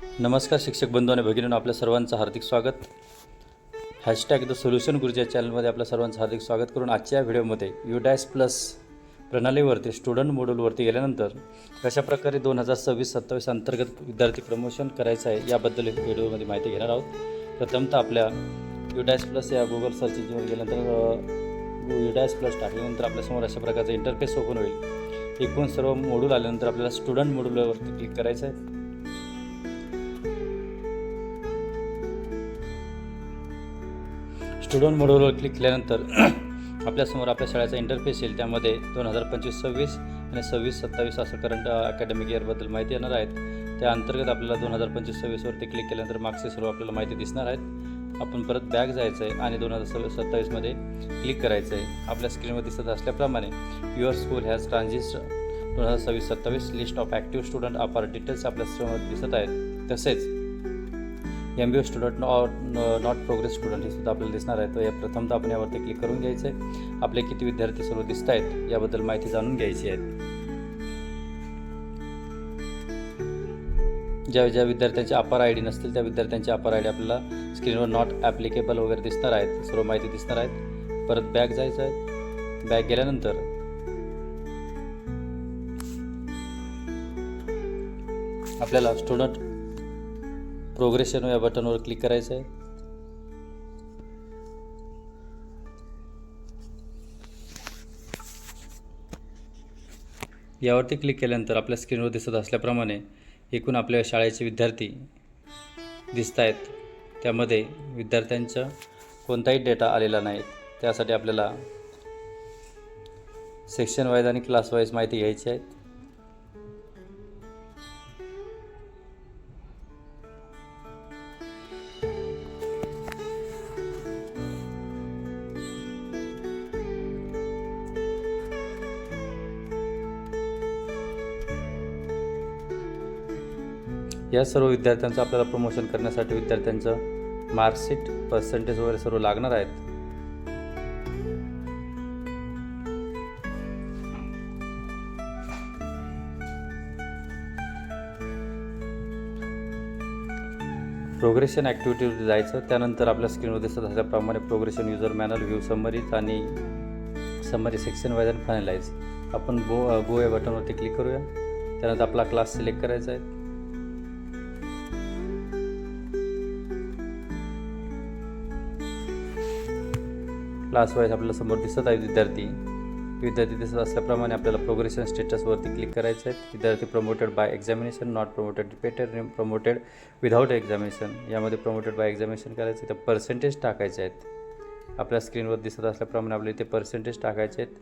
नमस्कार शिक्षक बंधू आणि भगिनींनो, आपल्या सर्वांचं हार्दिक स्वागत. हॅशटॅग द सोल्युशन गुरुजी या चॅनलमध्ये आपल्या सर्वांचं हार्दिक स्वागत करून आजच्या व्हिडिओमध्ये UDAS प्लस प्रणालीवरती स्टुडंट मॉड्यूलवरती गेल्यानंतर कशाप्रकारे 2026-27 अंतर्गत विद्यार्थी प्रमोशन करायचं आहे याबद्दल व्हिडिओमध्ये माहिती घेणार आहोत. प्रथमतः आपल्या UDAS प्लस या गुगल सर्च इंजिनवर गेल्यानंतर UDAS प्लस टाकल्यानंतर आपल्यासमोर अशा प्रकारचा इंटरफेस ओपन होईल. एकूण सर्व मॉड्यूल आल्यानंतर आपल्याला स्टुडंट मॉड्यूलवरती क्लिक करायचं आहे. स्टुडंट मॉड्यूलवर क्लिक केल्यानंतर आपल्यासमोर आपल्या शाळेचा इंटरफेस येईल. त्यामध्ये 2025-26 आणि 26-27 असं करंट अकॅडमिक इयरबद्दल माहिती येणार आहेत. त्या अंतर्गत आपल्याला 2025-26वरती क्लिक केल्यानंतर मागचे सर्व आपल्याला माहिती दिसणार आहेत. आपण परत बॅक जायचं आहे आणि 2026-27मध्ये क्लिक करायचं आहे. आपल्या स्क्रीनवर दिसत असल्याप्रमाणे your school has transit 2026-27 list of active student APAAR details आपल्या स्क्रीनवर दिसत आहेत. तसेच MBO student not progress student हे सुद्धा आपल्याला दिसणार आहे. तर या प्रथमतः आपण यावरती क्लिक करून घ्यायचं आहे. आपले किती विद्यार्थी सर्व दिसत आहेत याबद्दल माहिती जाणून घ्यायची आहे. ज्या विद्यार्थ्यांचे अपार ID नसतील त्या विद्यार्थ्यांचे अपार ID आपल्याला स्क्रीनवर नॉट ॲप्लिकेबल वगैरे दिसणार आहेत. सर्व माहिती दिसणार आहेत. परत बॅक जायचं आहे. बॅक गेल्यानंतर आपल्याला स्टुडंट प्रोग्रेशन या बटनवर क्लिक करायचं आहे. यावरती क्लिक केल्यानंतर आपल्या स्क्रीनवर दिसत असल्याप्रमाणे एकूण आपल्या शाळेचे विद्यार्थी दिसत आहेत. त्यामध्ये विद्यार्थ्यांचा कोणताही डेटा आलेला नाही. त्यासाठी आपल्याला सेक्शन वाईज आणि क्लास वाईज माहिती घ्यायची आहे. या सर्व विद्यार्थ्यांचं आपल्याला प्रमोशन करण्यासाठी विद्यार्थ्यांचं मार्कशीट पर्सेंटेज वगैरे सर्व लागणार आहेत. प्रोग्रेशन ॲक्टिव्हिटीवर जायचं. त्यानंतर आपल्या स्क्रीनवर दिसत असल्याप्रमाणे progression user manual view summaries आणि समरी सेक्शन वाईज आणि फायनलाइज. आपण गो या बटनवरती क्लिक करूया. त्यानंतर आपला क्लास सिलेक्ट करायचा आहे. क्लास वाईज आपल्याला समोर दिसत आहे विद्यार्थी दिसत असल्याप्रमाणे आपल्याला प्रोग्रेशन स्टेटसवरती क्लिक करायचं आहे. विद्यार्थी promoted by examination, not promoted repeated, promoted without examination. यामध्ये प्रमोटेड बाय एक्झामिनेशन करायचं. तर पर्सेंटेज टाकायचे आहेत. आपल्या स्क्रीनवर दिसत असल्याप्रमाणे आपल्याला इथे पर्सेंटेज टाकायचे आहेत.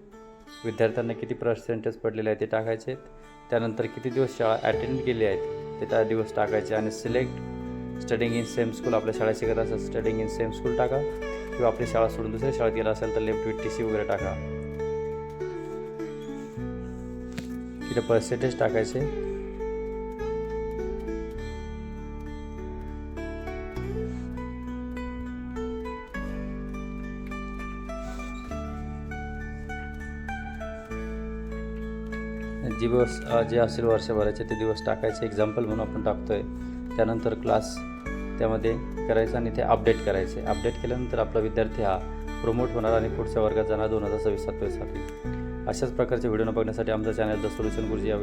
विद्यार्थ्यांना किती पर्सेंटेज पडलेले आहे ते टाकायचे आहेत. त्यानंतर किती दिवस शाळा अटेंड केली आहेत ते त्या दिवस टाकायचे. आणि select studying in same school. आपल्या शाळा शिकत असेल स्टडिंग इन सेम स्कूल टाका, किंवा आपली शाळा सोडून दुसऱ्या शाळेत गेला असेल तर लेफ्ट विथ TC वगैरे टाका. तिथे पर्सेंटेज टाकायचे. दिवस जे असेल वर्षभराचे ते दिवस टाकायचे. एक्झाम्पल म्हणून आपण टाकतोय. त्यानंतर क्लास त्यामध्ये करायचं आणि ते अपडेट करायचे. अपडेट केल्यानंतर आपला विद्यार्थी हा प्रमोट होणार आणि पुढच्या वर्गात जाणार 2026-27साठी. अशाच प्रकारचे व्हिडिओ बघण्यासाठी आमचा चॅनल द सोल्युशन गुरुजी या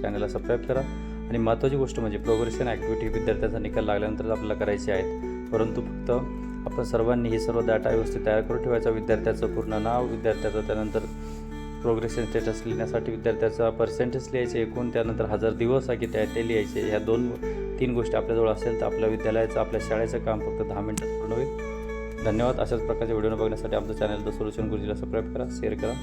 चॅनलला सबस्क्राईब करा. आणि महत्त्वाची गोष्ट म्हणजे प्रोग्रेशन ॲक्टिव्हिटी विद्यार्थ्यांचा निकाल लागल्यानंतर आपल्याला करायचे आहेत. परंतु फक्त आपण सर्वांनी हे सर्व डाटा व्यवस्थित तयार करून ठेवायचा. विद्यार्थ्याचं पूर्ण नाव, विद्यार्थ्याचं त्यानंतर प्रोग्रेशन स्टेटस लिहिण्यासाठी विद्यार्थ्याचा पर्सेंटेज लिहायचे एकूण, त्यानंतर 1000 दिवस आहे की ते लिहायचे. ह्या 2-3 गोष्टी आपल्याजवळ असेल तर आपल्या विद्यालयाचं, आपल्या शाळेचं काम फक्त 10 मिनिटात पूर्ण होईल. धन्यवाद. अशाच प्रकारचे व्हिडिओ बघण्यासाठी आमचं चॅनल द सोल्युशन गुरुजीला सबस्क्राईब करा, शेअर करा.